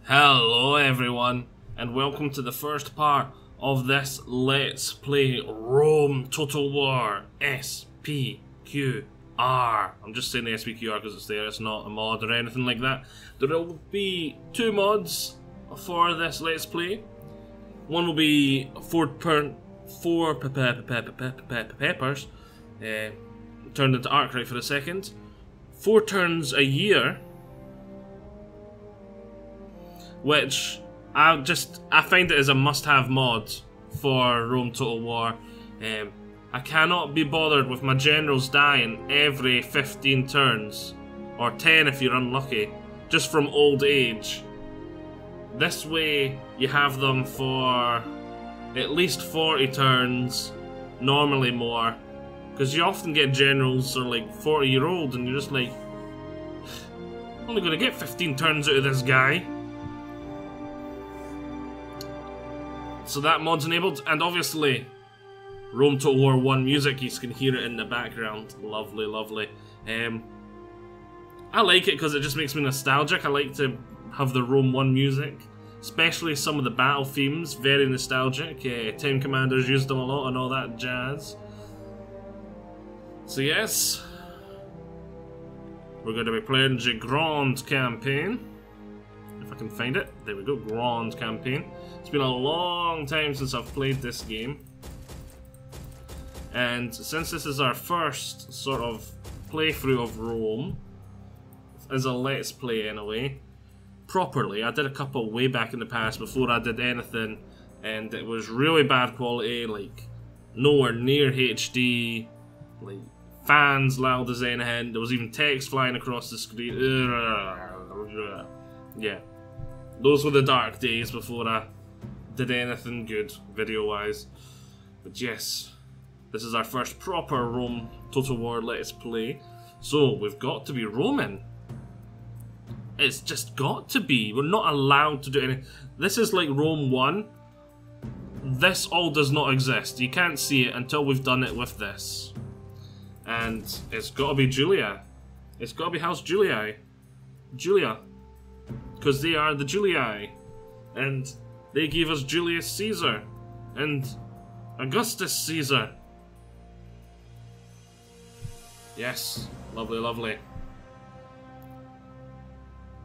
Hello everyone, and welcome to the first part of this Let's Play Rome Total War SPQR. I'm just saying the SPQR because it's there, it's not a mod or anything like that. There will be two mods for this Let's Play. One will be four peppers turned into Arkwright for a second. 4 turns a year, which I find it as a must-have mod for Rome Total War. I cannot be bothered with my generals dying every 15 turns, or 10 if you're unlucky, just from old age. This way you have them for at least 40 turns, normally more, because you often get generals that are like 40-year-old and you're just like, I'm only going to get 15 turns out of this guy. So that mod's enabled, and obviously Rome Total War 1 music, you can hear it in the background. Lovely, lovely. I like it because it just makes me nostalgic. I like to have the Rome 1 music, especially some of the battle themes, very nostalgic. Time Commanders used them a lot and all that jazz. So yes, we're going to be playing the Grand Campaign. If I can find it. There we go, Grand Campaign. It's been a long time since I've played this game. And since this is our first sort of playthrough of Rome, as a Let's Play anyway, properly, I did a couple way back in the past before I did anything, and it was really bad quality, like nowhere near HD, like fans loud as anything, there was even text flying across the screen. Yeah, those were the dark days before I did anything good video-wise. But yes, this is our first proper Rome Total War Let's Play, so we've got to be Roman. It's just got to be. We're not allowed to do anything. This is like Rome 1. This all does not exist. You can't see it until we've done it with this. And it's got to be Julia. It's got to be House Julii. Julia. Because they are the Julii. And they gave us Julius Caesar. And Augustus Caesar. Yes. Lovely, lovely.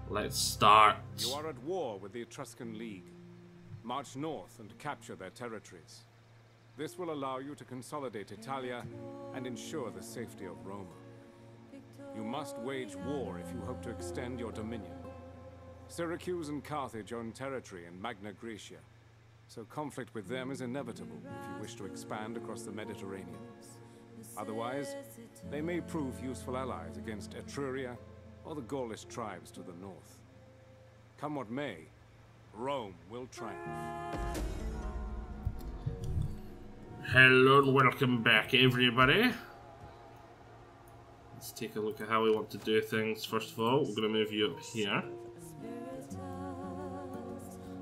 Let's start. You are at war with the Etruscan League. March north and capture their territories. This will allow you to consolidate Italia and ensure the safety of Rome. You must wage war if you hope to extend your dominion. Syracuse and Carthage own territory in Magna Graecia, so conflict with them is inevitable if you wish to expand across the Mediterranean. Otherwise, they may prove useful allies against Etruria or the Gaulish tribes to the north. Come what may, Rome will triumph. Hello and welcome back, everybody. Let's take a look at how we want to do things. First of all, we're going to move you up here.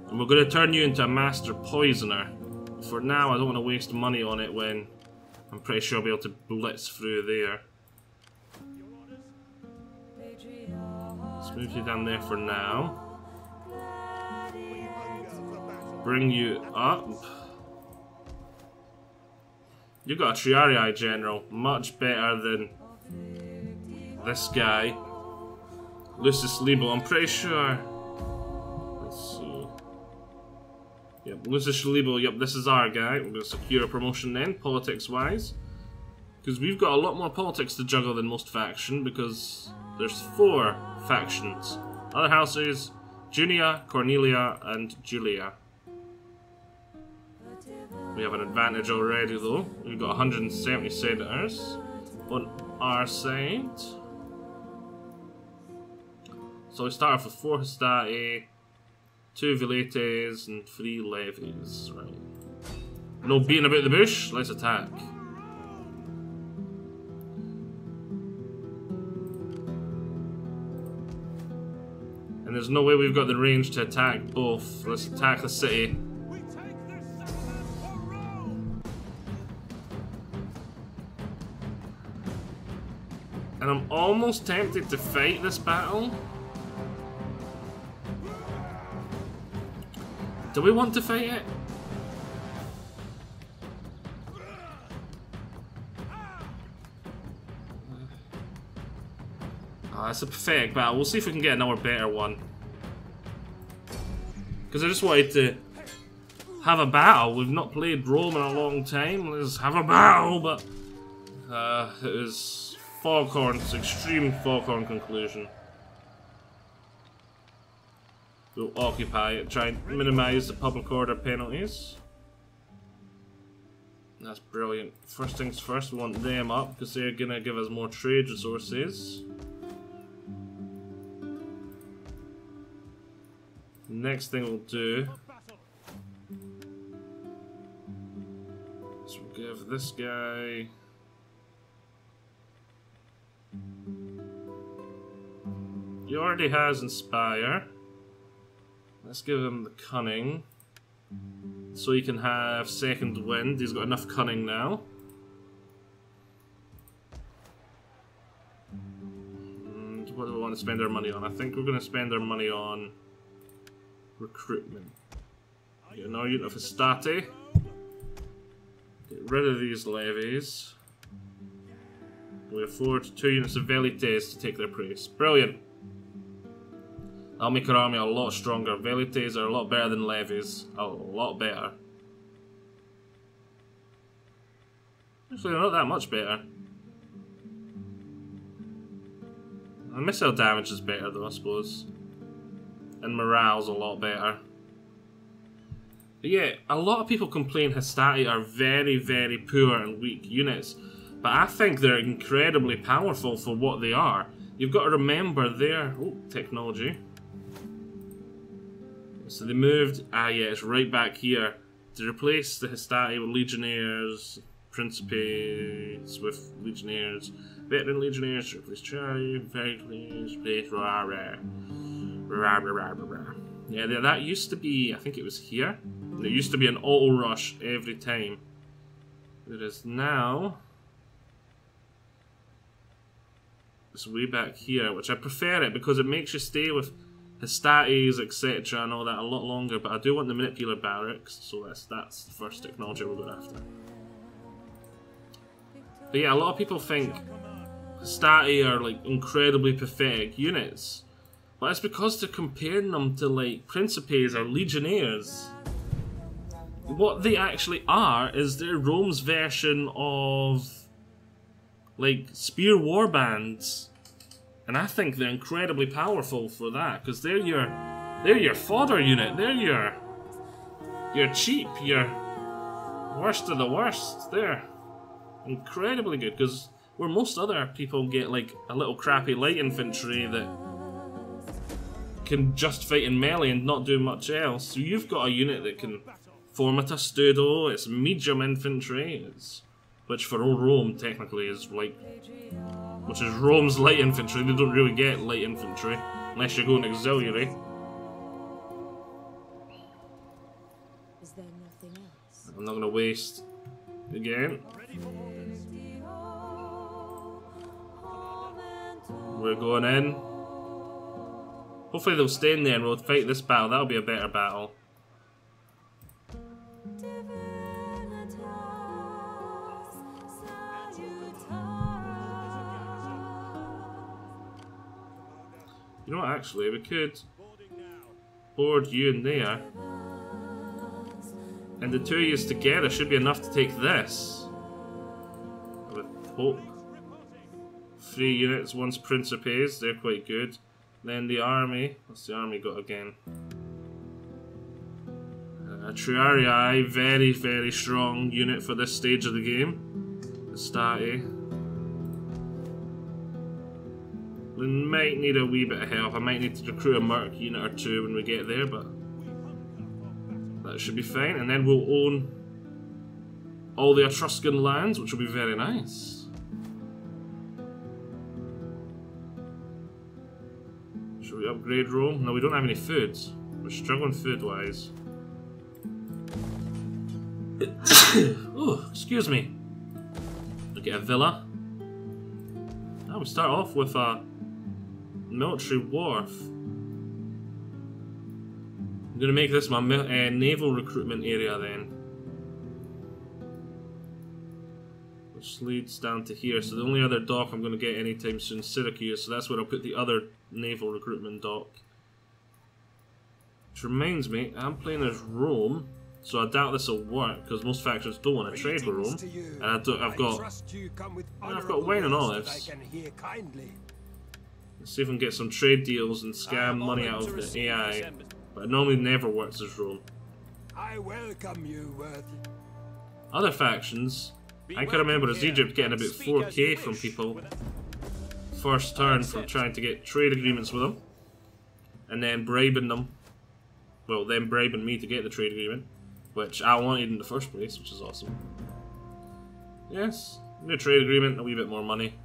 And we're going to turn you into a master poisoner. For now, I don't want to waste money on it when I'm pretty sure I'll be able to blitz through there. Let's move you down there for now. Bring you up. You got a Triarii general, much better than this guy, Lucius Libo. I'm pretty sure. Let's see. Yep, Lucius Libo. Yep, this is our guy. We're going to secure a promotion then, politics-wise, because we've got a lot more politics to juggle than most faction. Because there's 4 factions. Other houses: Junia, Cornelia, and Julia. We have an advantage already though. We've got 170 senators on our side. So we start off with 4 Hastati, 2 Villetes, and 3 levies. Right. No beating about the bush, let's attack. And there's no way we've got the range to attack both. Let's attack the city. And I'm almost tempted to fight this battle. Do we want to fight it? Oh, that's a pathetic battle. We'll see if we can get another better one. Because I just wanted to have a battle. We've not played Rome in a long time. Let's have a battle, but it was Foghorn's extreme Foghorn conclusion. We'll occupy it, try and minimise the public order penalties. That's brilliant. First things first, we want them up because they're gonna give us more trade resources. Next thing we'll do is we'll give this guy he already has Inspire. Let's give him the Cunning so he can have Second Wind. He's got enough Cunning now. And what do we want to spend our money on? I think we're going to spend our money on recruitment. Get another unit of Hastati. Get rid of these levies. We afford 2 units of Velites to take their place. Brilliant. That'll make our army a lot stronger. Velites are a lot better than levies. A lot better. Actually, they're not that much better. The missile damage is better though, I suppose. And morale's a lot better. But yeah, a lot of people complain Hastati are very, very poor and weak units. But I think they're incredibly powerful for what they are. You've got to remember their... Oh, technology. So they moved... Ah yeah, it's right back here. To replace the Hastati with Legionnaires, Principes with Legionnaires, Veteran Legionnaires, replace Charlie, Veterans, replace Rara. Yeah, that used to be, I think it was here. There used to be an auto rush every time. It is now. It's way back here, which I prefer it because it makes you stay with Hastatis, etc. and all that a lot longer, but I do want the Manipular Barracks, so that's the first technology we're going after. But yeah, a lot of people think Hastati are like incredibly pathetic units. But it's because they're comparing them to like Principes or Legionnaires. What they actually are is they're Rome's version of like spear warbands. And I think they're incredibly powerful for that, because they're your fodder unit, they're your cheap, your worst of the worst. They're incredibly good, because where most other people get like a little crappy light infantry that can just fight in melee and not do much else. So you've got a unit that can form a testudo, it's medium infantry, which for Rome technically is like, which is Rome's light infantry. They don't really get light infantry unless you're going auxiliary. Is there nothing else? I'm not going to waste again. We're going in. Hopefully they'll stay in there and we'll fight this battle. That'll be a better battle. You know what, actually, we could board you in there. And the two of you together should be enough to take this. I would hope. 3 units, one's Principes, they're quite good. Then the army, what's the army got again? Triarii, very, very strong unit for this stage of the game. Hastati. We might need a wee bit of help. I might need to recruit a Merc unit or 2 when we get there, but that should be fine. And then we'll own all the Etruscan lands, which will be very nice. Should we upgrade Rome? No, we don't have any food. We're struggling food-wise. Oh, excuse me. We'll get a villa. Now we start off with a military wharf. I'm gonna make this my naval recruitment area then. Which leads down to here. So the only other dock I'm gonna get anytime soon is Syracuse, so that's where I'll put the other naval recruitment dock. Which reminds me, I'm playing as Rome, so I doubt this will work because most factions don't want to trade with Rome. And I've got wine and olives. Let's see if we can get some trade deals and scam money out of the AI. But it normally never works as Rome. I welcome you, worthy. Other factions, I can remember as Egypt getting about 4k from people first turn from trying to get trade agreements with them, and then bribing them. Well, them bribing me to get the trade agreement, which I wanted in the first place, which is awesome. Yes, new trade agreement, a wee bit more money.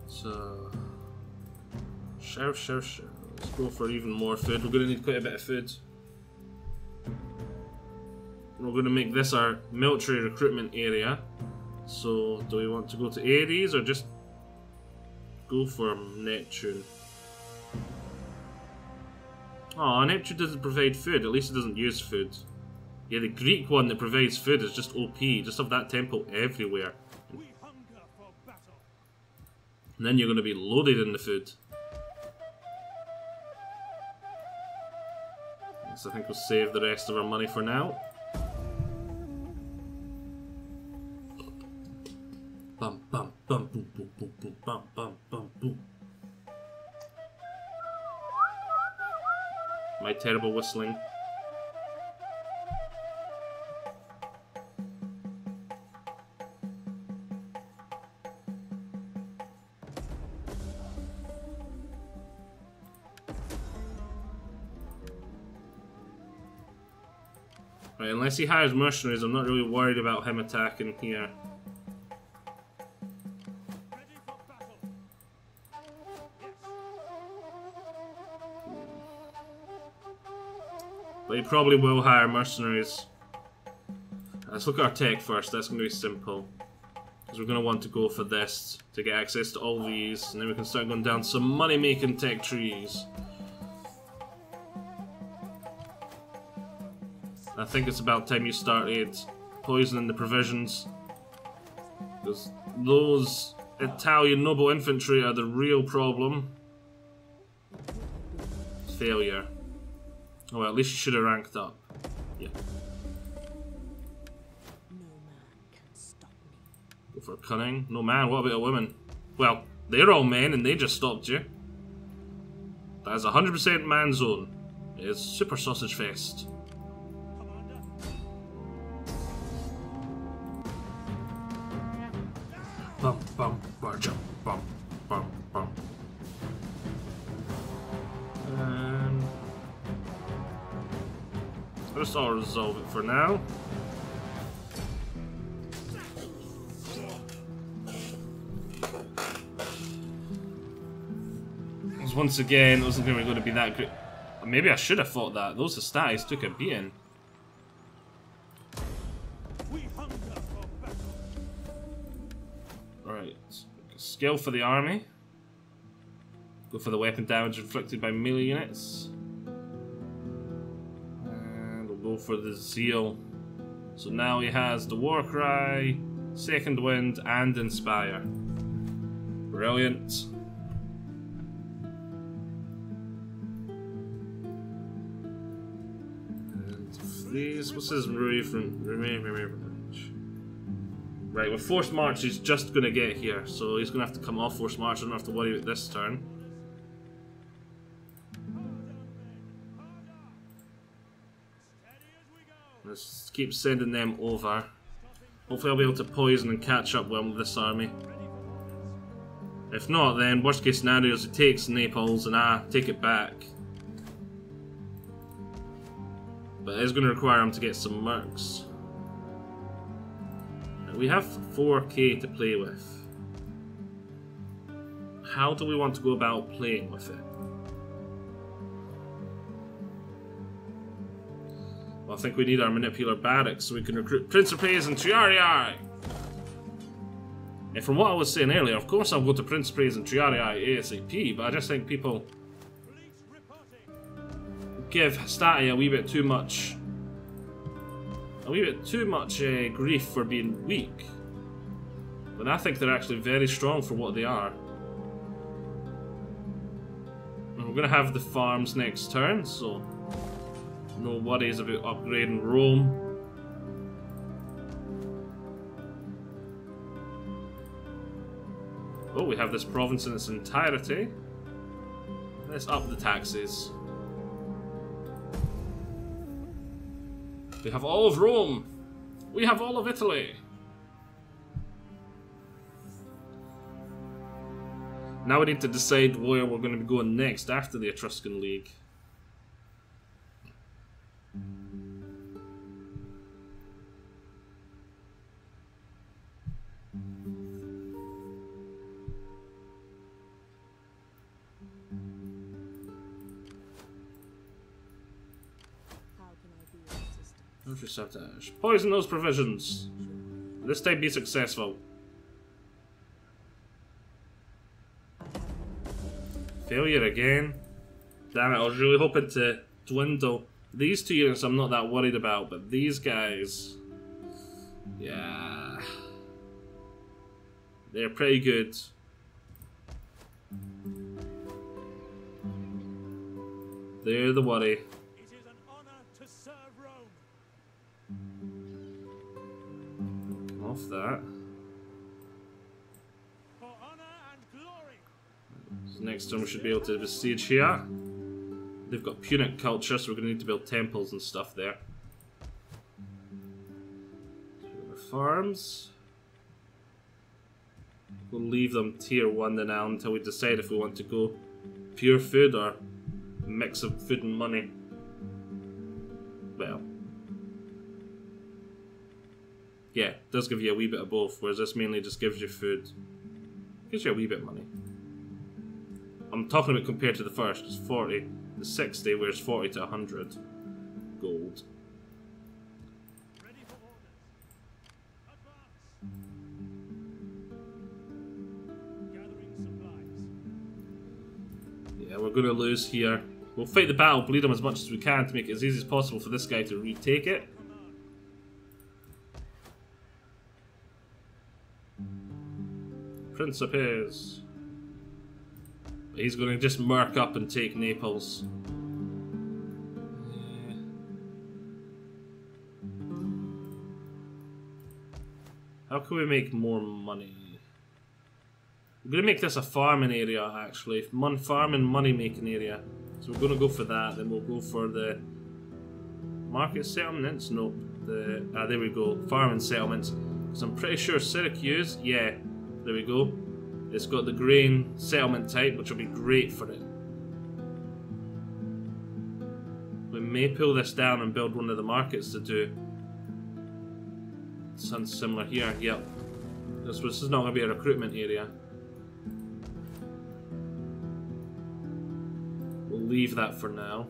So, sure. Let's go for even more food. We're going to need quite a bit of food. We're going to make this our military recruitment area. So, do we want to go to Ares or just go for Neptune? Oh, Neptune doesn't provide food. At least it doesn't use food. Yeah, the Greek one that provides food is just OP. Just have that temple everywhere. And then you're going to be loaded in the food. So I think we'll save the rest of our money for now. Bum bum bum boom boom boom boom bum bum bum boom. My terrible whistling. Right, unless he hires mercenaries, I'm not really worried about him attacking here. But he probably will hire mercenaries. Let's look at our tech first, that's going to be simple. Because we're going to want to go for this to get access to all these, and then we can start going down some money-making tech trees. I think it's about time you started poisoning the provisions, because those Italian noble infantry are the real problem. Failure. Oh well, at least you should have ranked up. Yeah. No man can stop me. Go for cunning. No man, what about a woman? Well, they're all men and they just stopped you. That is 100% man zone. It is Super Sausage Fest. Bum bum barjum bum bum bum. Just I'll resolve it for now. Because once again, it wasn't going to be that good. Maybe I should have fought that. Those Hestatis took a beating. Right. Skill for the army. Go for the weapon damage inflicted by melee units. Go for the zeal. So now he has the war cry, second wind, and inspire. Brilliant. And these, what's his right, with forced march he's just gonna get here, so he's gonna have to come off forced march. I don't have to worry about this turn. Let's keep sending them over. Hopefully I'll be able to poison and catch up well with this army. If not, then worst case scenario is he takes Naples and I take it back. But it is going to require him to get some mercs. And we have 4k to play with. How do we want to go about playing with it? Well, I think we need our manipular barracks so we can recruit Principes and Triarii. And from what I was saying earlier, of course I'll go to Prince Praise and Triarii ASAP, but I just think people give Stati a wee bit too much grief for being weak. But I think they're actually very strong for what they are. And we're going to have the farms next turn, so no worries about upgrading Rome. Oh, we have this province in its entirety. Let's up the taxes. We have all of Rome. We have all of Italy. Now we need to decide where we're going to be going next after the Etruscan League. Sabotage. Poison those provisions. This time be successful. Failure again. Damn it, I was really hoping to dwindle. These two units I'm not that worried about, but these guys... yeah... they're pretty good. They're the worry. Off that. For honor and glory. So next turn we should be able to besiege here. They've got Punic culture, so we're going to need to build temples and stuff there. Farms. We'll leave them tier 1 then now until we decide if we want to go pure food or a mix of food and money. Well. Yeah, it does give you a wee bit of both, whereas this mainly just gives you food. Gives you a wee bit of money. I'm talking about compared to the first, it's 40 to 60, whereas 40 to 100 gold. Ready for orders. Advance. Gathering supplies. Yeah, we're going to lose here. We'll fight the battle, bleed them as much as we can to make it as easy as possible for this guy to retake it. Prince appears. He's going to just murk up and take Naples. Yeah. How can we make more money? We're going to make this a farming area, actually. Farming, money making area. So we're going to go for that. Then we'll go for the market settlements. Nope. There we go. Farming settlements. Because I'm pretty sure Syracuse, yeah. There we go. It's got the grain settlement type, which will be great for it. We may pull this down and build one of the markets to do something similar here. Yep. This is not going to be a recruitment area. We'll leave that for now.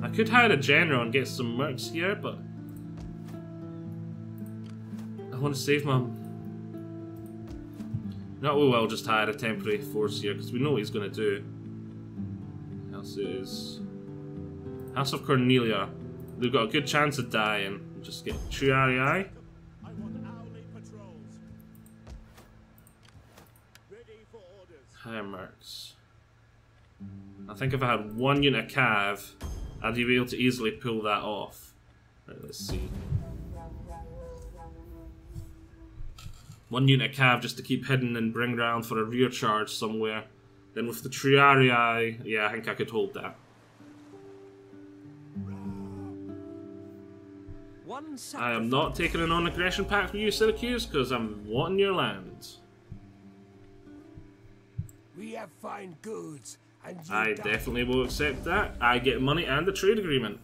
I could hire a general and get some mercs here, but I want to save my... No, we will just hire a temporary force here, because we know what he's going to do. House is... House of Cornelia. They've got a good chance of dying. We'll just get Triarii. I want hourly patrols. Ready for orders. Hire mercs. I think if I had one unit of cav, I'd be able to easily pull that off. Right, let's see. One unit of cav just to keep hidden and bring round for a rear charge somewhere. Then with the Triarii, yeah, I think I could hold that. I am not taking a non-aggression pact with you, Syracuse, because I'm wanting your land. We have fine goods, and you I die. definitely will accept that. I get money and a trade agreement.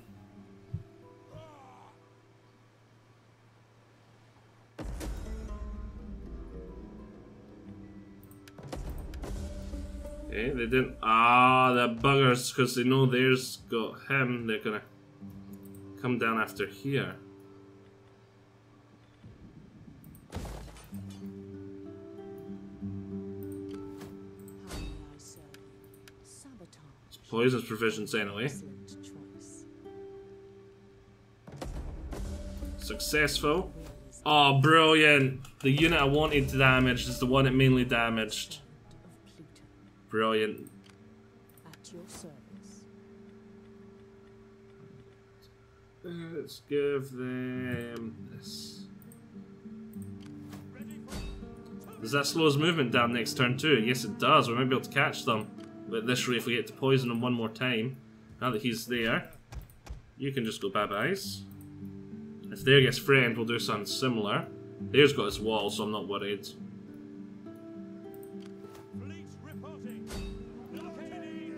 Okay, they didn't. Ah, the buggers, because they know theirs got him. They're gonna come down after here. Poison's provisions anyway. Excellent choice. Successful. Oh, brilliant! The unit I wanted damaged is the one it mainly damaged. Of Pluto. Brilliant. At your service. Let's give them this. Does that slow his movement down next turn too? Yes it does, we might be able to catch them. But at this rate, if we get to poison him one more time, now that he's there, you can just go bye-byes. If there gets framed, we'll do something similar. There's got his wall, so I'm not worried. Fleet reporting. Blockading.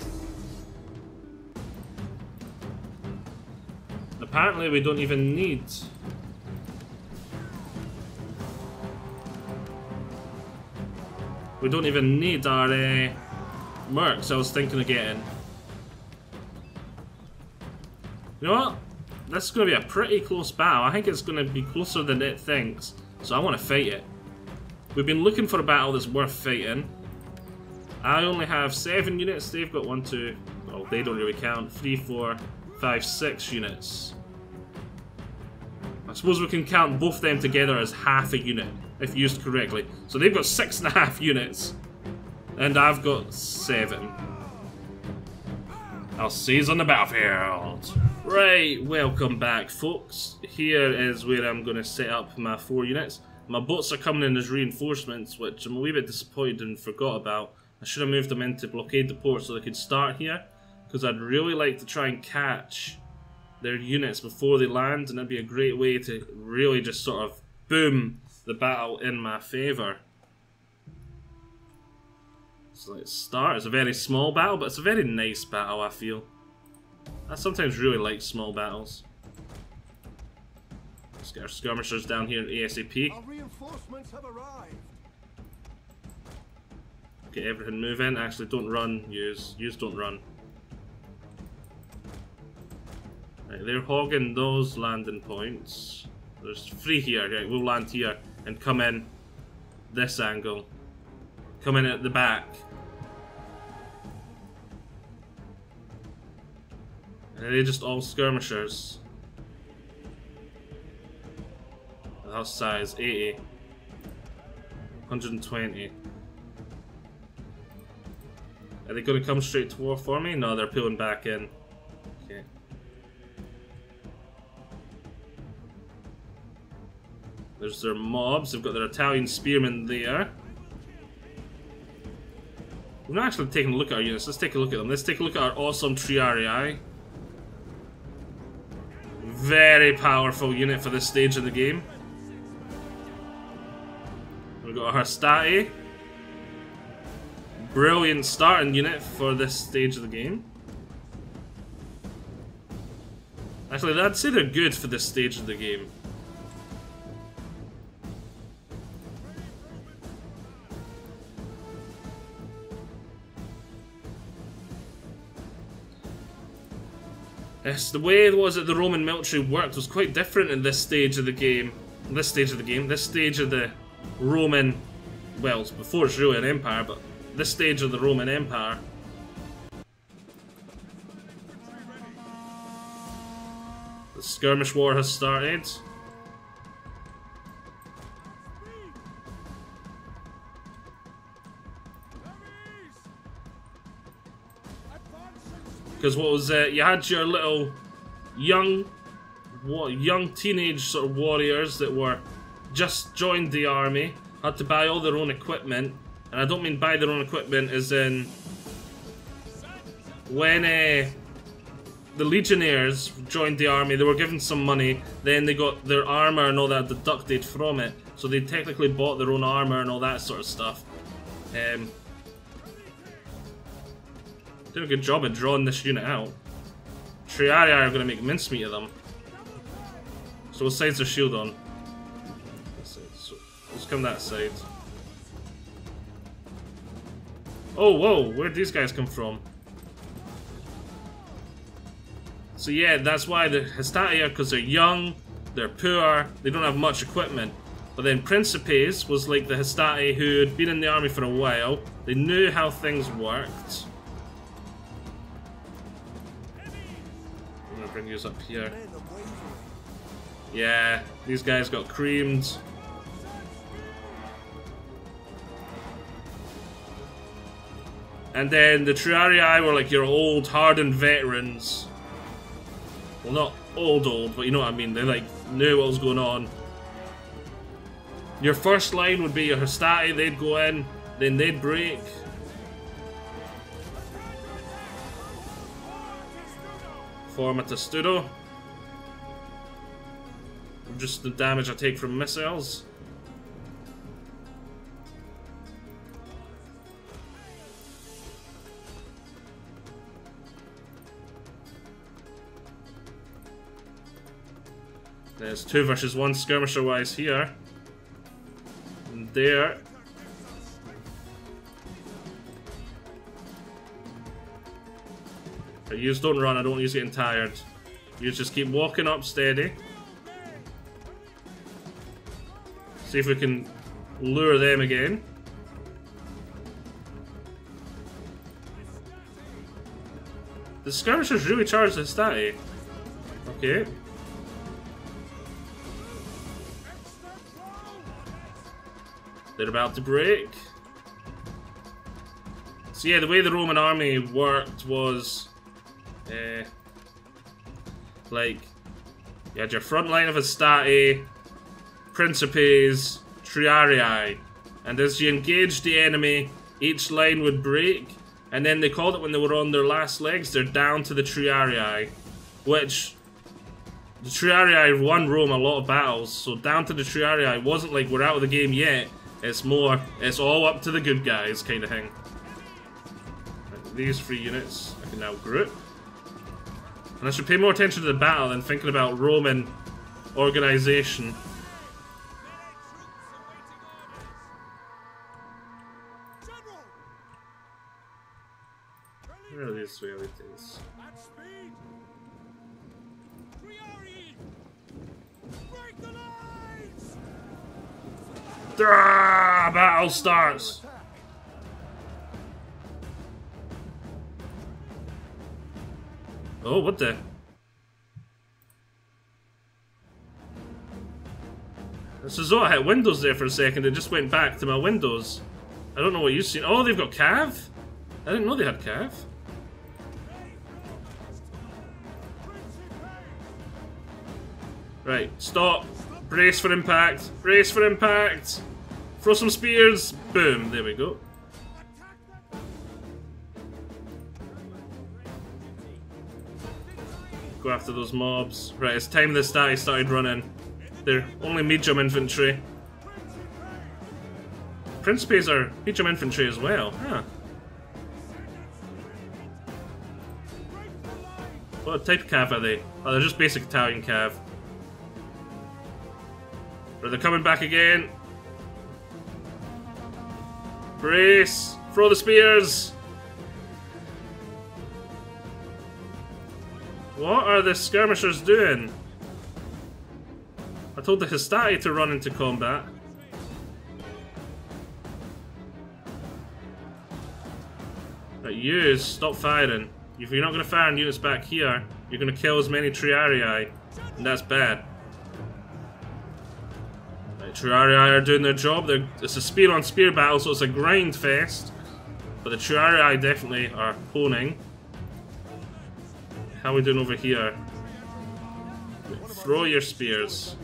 Apparently we don't even need... We don't even need our mercs I was thinking of getting. You know what? This is going to be a pretty close battle. I think it's going to be closer than it thinks. So I want to fight it. We've been looking for a battle that's worth fighting. I only have 7 units. They've got 1, 2... Well, they don't really count. 3, 4, 5, 6 units. I suppose we can count both them together as half a unit, if used correctly. So they've got 6.5 units. And I've got 7. I'll seize on the battlefield. Right, welcome back, folks. Here is where I'm going to set up my 4 units. My boats are coming in as reinforcements, which I'm a wee bit disappointed and forgot about. I should have moved them in to blockade the port so they could start here, because I'd really like to try and catch their units before they land, and it'd be a great way to really just sort of boom the battle in my favour. So let's start. It's a very small battle, but it's a very nice battle, I feel. I sometimes really like small battles. Let's get our skirmishers down here ASAP. Our reinforcements have arrived. Get everything moving. Actually, don't run, use don't run. Right, they're hogging those landing points. There's 3 here. Right, we'll land here and come in this angle. Come in at the back. And are they just all skirmishers? House size 80. 120. Are they going to come straight to war for me? No, they're pulling back in. Okay. There's their mobs. They've got their Italian spearmen there. We're not actually taking a look at our units. Let's take a look at them. Let's take a look at our awesome Triarii. Very powerful unit for this stage of the game. We've got our SATA-III. Brilliant starting unit for this stage of the game. Actually, I'd say they're good for this stage of the game. Yes, the way it was that the Roman military worked was quite different in this stage of the game. This stage of the Roman... Well, it's before it's really an empire, but this stage of the Roman Empire. The skirmish war has started. Because what was you had your little young teenage sort of warriors that were just joined the army, had to buy all their own equipment, and I don't mean buy their own equipment as in when the legionnaires joined the army, they were given some money, then they got their armor and all that deducted from it, so they technically bought their own armor and all that sort of stuff. Doing a good job at drawing this unit out. Triarii are going to make mincemeat of them. So what side's their shield on? So let's come that side. Oh, whoa, where'd these guys come from? So yeah, that's why the SATA-III, because they're young, they're poor, they don't have much equipment. But then Principes was like the SATA-III who had been in the army for a while, they knew how things worked. bring you up here. Men are wavering. Yeah, these guys got creamed. And then the Triarii were like your old, hardened veterans. Well, not old, but you know what I mean. They like knew what was going on. Your first line would be your Hastati, they'd go in, then they'd break. Form a Testudo. Just the damage I take from missiles. There's 2 versus 1 skirmisher wise here. And there. You don't run, I don't want you getting tired. You just keep walking up steady. See if we can lure them again. The skirmishers really charge the Hastati. Okay. They're about to break. So yeah, the way the Roman army worked was... like, you had your front line of Hastati, Principes, Triarii, and as you engaged the enemy, each line would break, and then they called it when they were on their last legs, they're down to the Triarii, which the Triarii won Rome a lot of battles, so down to the Triarii wasn't like we're out of the game yet, it's more, it's all up to the good guys kind of thing. Right, these 3 units I can now group. And I should pay more attention to the battle than thinking about Roman organization. Where are these 3 other things? At speed. Triarii. Break the lines. Battle starts! Oh, what the? This is all I had Windows there for a second, it just went back to my Windows. I don't know what you've seen. Oh, they've got Cav? I didn't know they had Cav. Right, stop. Brace for impact. Brace for impact. Throw some spears. Boom, there we go. Go after those mobs. Right, it's time the Hastati started running. They're only medium infantry. Principes are medium infantry as well. Huh. What type of cav are they? Oh, they're just basic Italian cav. Right, they're coming back again. Brace! Throw the spears! What are the skirmishers doing? I told the Hastati to run into combat. Right, use, stop firing. If you're not going to fire on units back here, you're going to kill as many Triarii, and that's bad. Right, Triarii are doing their job. It's a spear on spear battle, so it's a grind fest. But the Triarii definitely are honing. How are we doing over here? Throw your spears.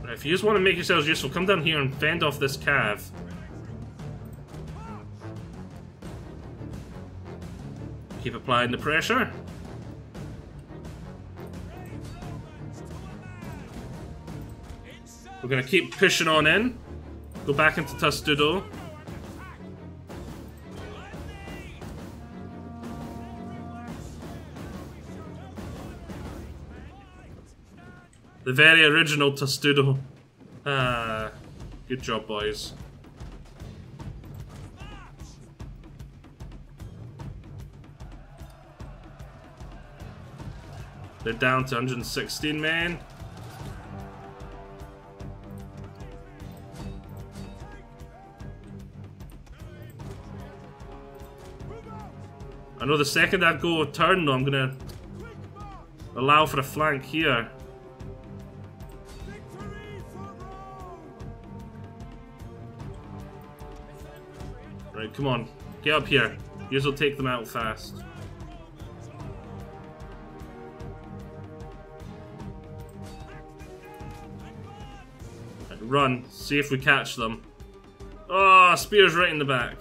Right, if you just want to make yourselves useful, come down here and fend off this cav. Keep applying the pressure. We're going to keep pushing on in. Go back into Testudo. The very original Testudo. Ah, good job, boys. They're down to 116 men. I know the second I go turn though, I'm gonna allow for a flank here. Right, come on. Get up here. Yours will take them out fast. Right, run. See if we catch them. Oh, spear's right in the back.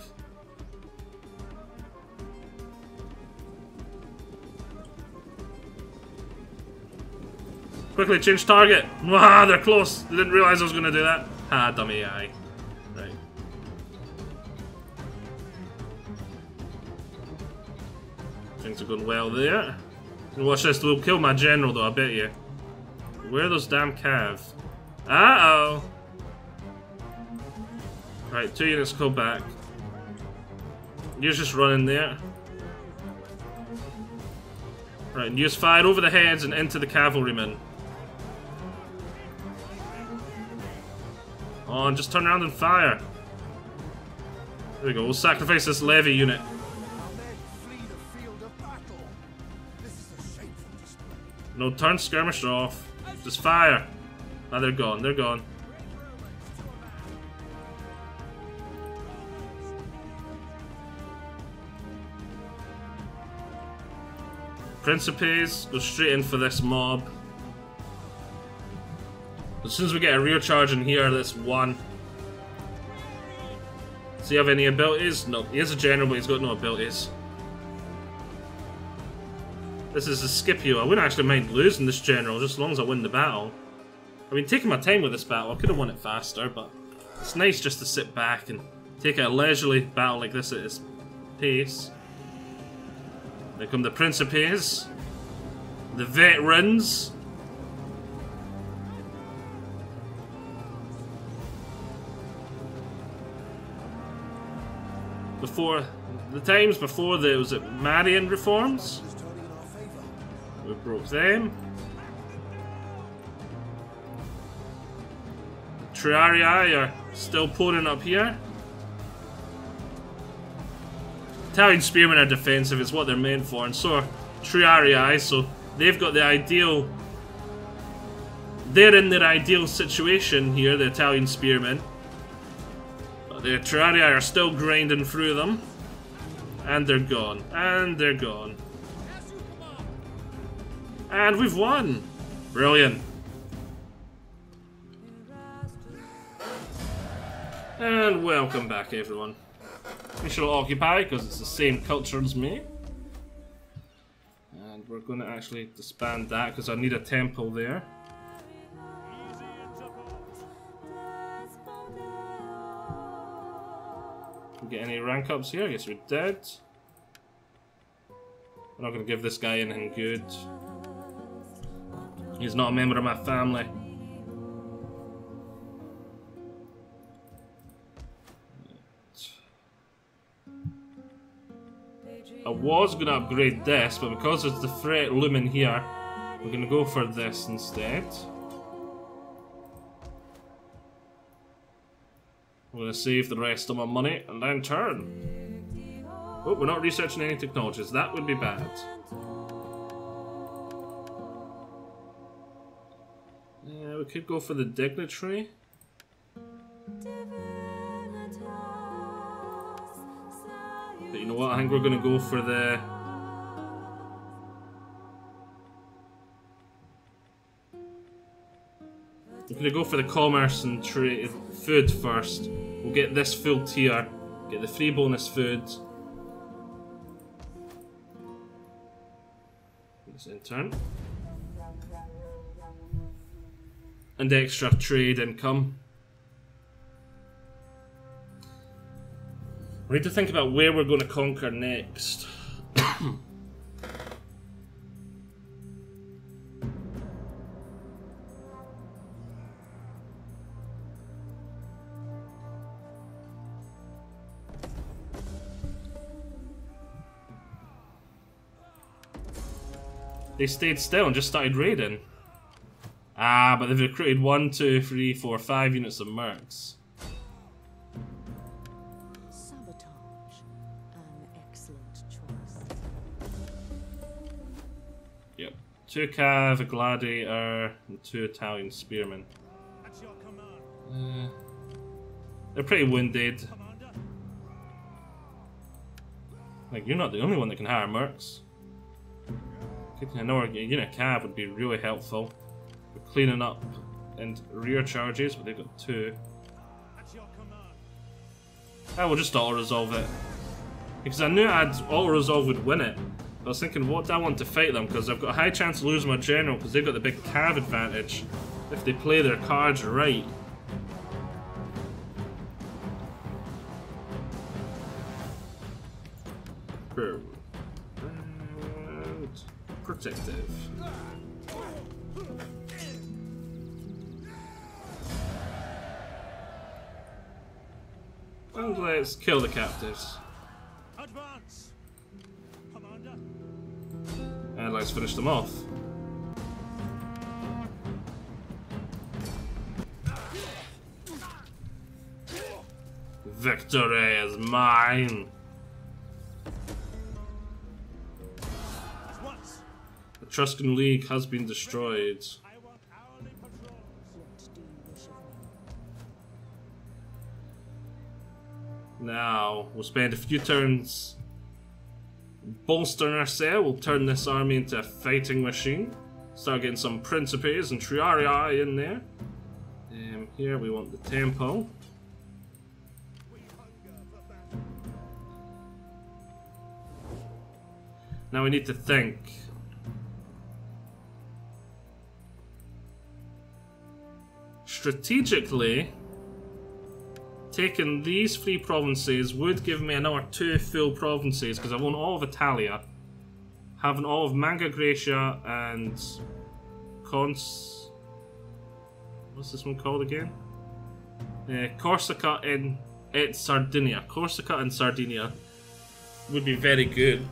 Quickly, change target. Wow, they're close. They didn't realize I was going to do that. Ah, dumb AI. Right. Things are going well there. Watch this, we'll kill my general though, I bet you. Where are those damn cav? Uh-oh. Right, 2 units go back. You're just running there. Right, and use fire over the heads and into the cavalrymen. Oh, and just turn around and fire. There we go, we'll sacrifice this levy unit. No, turn skirmisher off. Just fire. Ah, they're gone, they're gone. Principes, go straight in for this mob. As soon as we get a rear charge in here, that's one. Does he have any abilities? No, he is a general, but he's got no abilities. This is a Scipio. I wouldn't actually mind losing this general, just as long as I win the battle. I've been taking my time with this battle. I could have won it faster, but it's nice just to sit back and take a leisurely battle like this at its pace. There come the Principes, the veterans. Before the times before there was Marian reforms, we broke them. Triarii are still pouring up here. Italian spearmen are defensive, it's what they're meant for, and so are Triarii, so they've got the ideal... They're in their ideal situation here, the Italian spearmen. But the Triarii are still grinding through them. And they're gone. And they're gone. And we've won! Brilliant. And welcome back, everyone. We shall occupy, because it's the same culture as me. And we're going to actually disband that, because I need a temple there. Can we get any rank ups here? I guess we're dead. We're not going to give this guy anything good. He's not a member of my family. I was going to upgrade this, but because it's the threat looming here, we're going to go for this instead. I'm going to save the rest of my money and then turn. Oh, we're not researching any technologies. That would be bad. Yeah, we could go for the dignitary. But you know what, I think we're going to go for the... We're going to go for the commerce and trade food first. We'll get this full tier, get the free bonus food. Let's intern. And extra trade income. We need to think about where we're going to conquer next. They stayed still and just started raiding. Ah, but they've recruited 1, 2, 3, 4, 5 units of mercs. Sabotage, an excellent choice. 2 Cav, a Gladiator, and 2 Italian Spearmen. At your command, They're pretty wounded. Commander. Like, you're not the only one that can hire mercs. Getting another unit Cav would be really helpful. We're cleaning up and rear charges, but they've got 2. At your command. We'll just auto-resolve it. Because I knew auto-resolve would win it. I was thinking, what do I want to fight them? Because I've got a high chance of losing my general, because they've got the big Cav advantage if they play their cards right. And protective. And let's kill the captives. Advance, Commander. And let's finish them off. Victory is mine! At once. The Etruscan League has been destroyed. I want hourly patrols. What do you wish of me? Now, we'll spend a few turns bolstering ourselves. We'll turn this army into a fighting machine. Start getting some Principes and Triarii in there. Here we want the tempo. We hunger for battle. Now we need to think. Strategically, taking these 3 provinces would give me another 2 full provinces, because I want all of Italia. Having all of Manga Graecia and what's this one called again? Corsica and Sardinia. Corsica and Sardinia would be very good.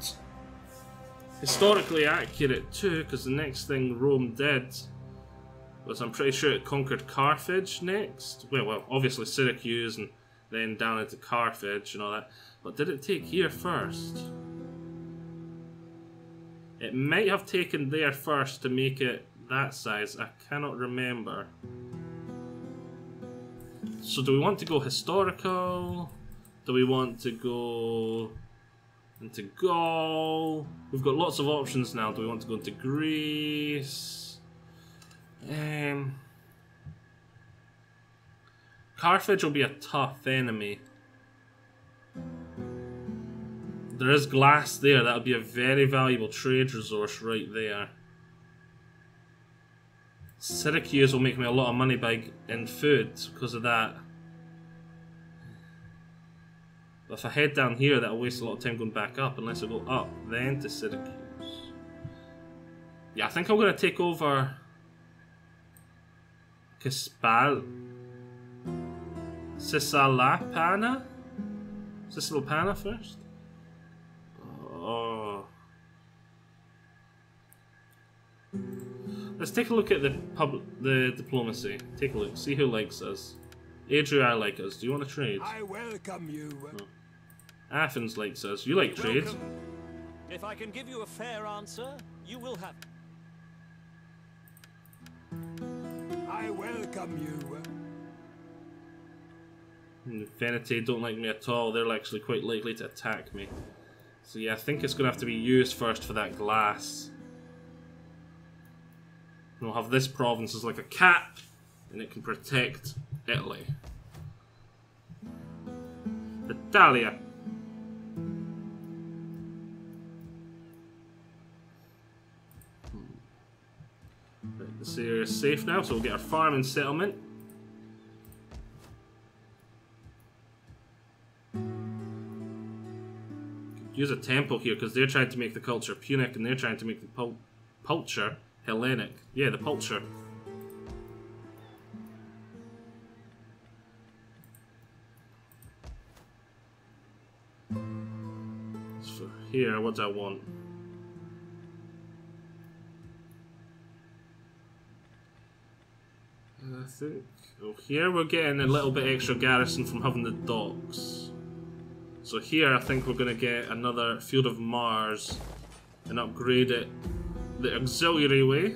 Historically accurate too, because the next thing Rome did was, I'm pretty sure, it conquered Carthage next. Well, obviously Syracuse and then down into Carthage and all that. But did it take here first? It might have taken there first to make it that size. I cannot remember. So do we want to go historical? Do we want to go into Gaul? We've got lots of options now. Do we want to go into Greece? Carthage will be a tough enemy. There is glass there. That would be a very valuable trade resource right there. Syracuse will make me a lot of money in food because of that. But if I head down here, that'll waste a lot of time going back up unless I go up, then to Syracuse. Yeah, I think I'm going to take over Cisalpana first? Oh. Let's take a look at the diplomacy. Take a look, see who likes us. Adria like us. Do you want to trade? I welcome you. No. Athens likes us. You like trade? Welcome. If I can give you a fair answer, you will have it. I welcome you. Veneti don't like me at all. They're actually quite likely to attack me. So yeah, I think it's going to have to be used first for that glass. And we'll have this province as like a cap, and it can protect Italy. Italia. Right, this area is safe now, so we'll get our farm and settlement. Use a tempo here because they're trying to make the culture Punic and they're trying to make the culture Hellenic. Yeah, the culture. So here, what do I want? I think here we're getting a little bit extra garrison from having the docks. So here I think we're going to get another Field of Mars and upgrade it the auxiliary way.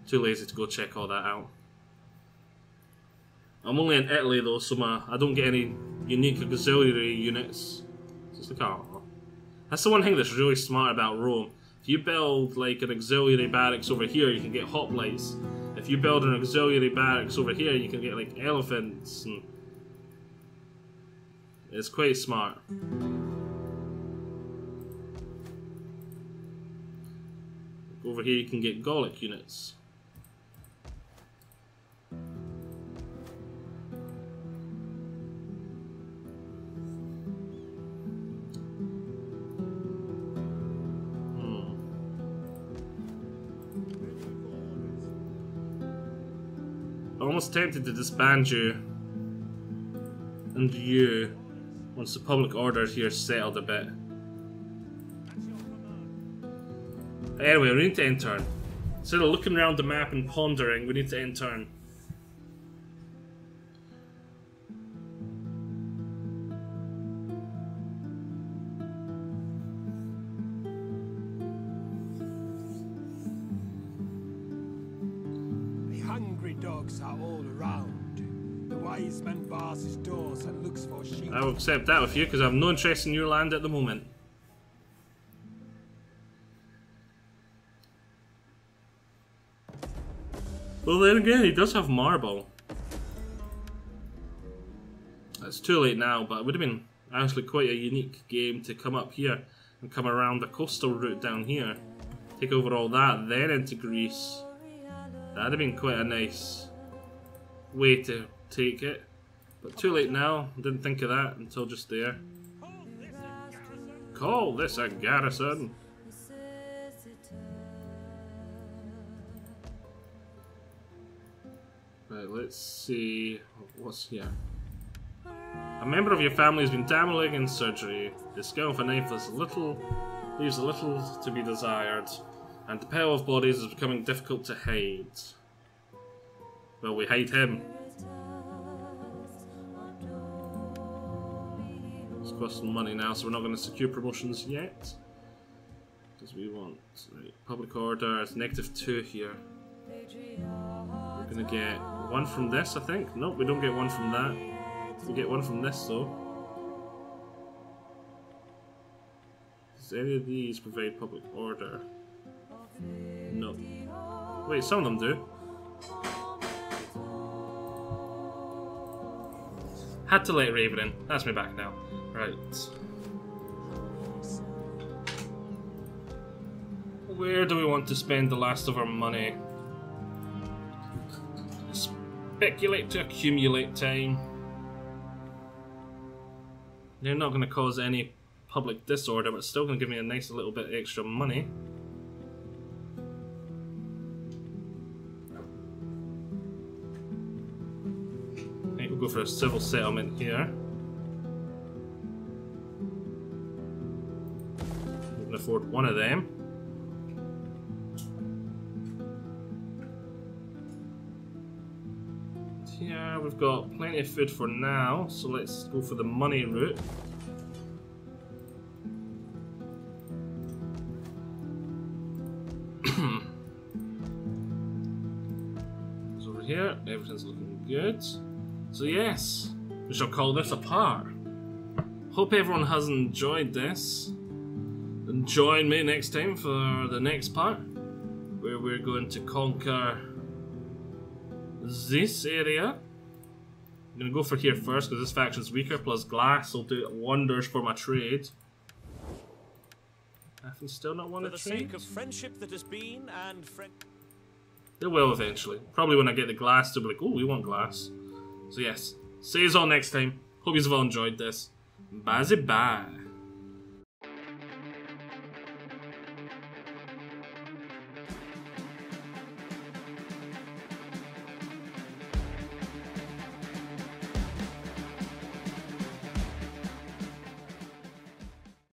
Too lazy to go check all that out. I'm only in Italy though, so I don't get any unique auxiliary units. Just like, oh. That's the one thing that's really smart about Rome. If you build like an auxiliary barracks over here, you can get hoplites. If you build an auxiliary barracks over here, you can get like elephants, and it's quite smart. Over here you can get Gallic units. Almost tempted to disband you and you once the public order here settled a bit. Anyway, we need to intern. Instead of looking around the map and pondering, we need to intern. Hungry dogs are all around. The wise man bars his doors and looks for sheep. I will accept that with you because I have no interest in your land at the moment. Well, then again, he does have marble. It's too late now, but it would have been actually quite a unique game to come up here and come around the coastal route down here. Take over all that, then into Greece. That'd have been quite a nice way to take it. But too late now, didn't think of that until just there. Call this a garrison. Right, let's see what's here. A member of your family has been dabbling in surgery. The skill of a knife leaves a little to be desired. And the pile of bodies is becoming difficult to hide. Well, we hide him. It's costing money now, so we're not going to secure promotions yet. Because we want... Right, public order, it's -2 here. We're going to get one from this, I think. Nope, we don't get one from that. We get one from this, though. Does any of these provide public order? No. Wait, some of them do. Had to let Raven in. That's me back now. Right. Where do we want to spend the last of our money? Speculate to accumulate time. They're not going to cause any public disorder, but it's still going to give me a nice little bit extra money. Right, we'll go for a civil settlement here. We can afford one of them. Yeah, we've got plenty of food for now, so let's go for the money route. It's over here, everything's looking good. So yes, we shall call this a par. Hope everyone has enjoyed this. And join me next time for the next part, where we're going to conquer this area. I'm gonna go for here first because this faction's weaker, plus glass will do wonders for my trade. I can still not want to trade. For the sake of friendship that has been and They will eventually. Probably when I get the glass, they'll be like, oh, we want glass. So yes, see you all next time. Hope you have all enjoyed this. Bye bye.